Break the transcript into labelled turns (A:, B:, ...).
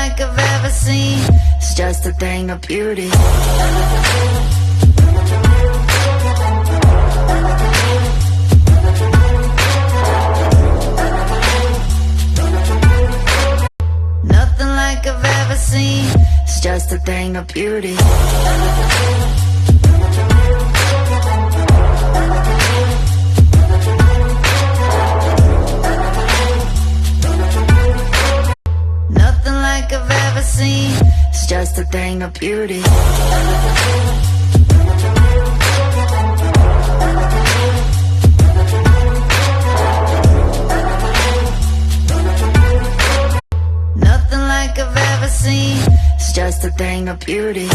A: like I've ever seen. It's just a thing of beauty. Nothing like I've ever seen. It's just a thing of beauty. Nothing like I've ever seen. It's just a thing of beauty. Nothing like I've ever seen. It's just a thing of beauty.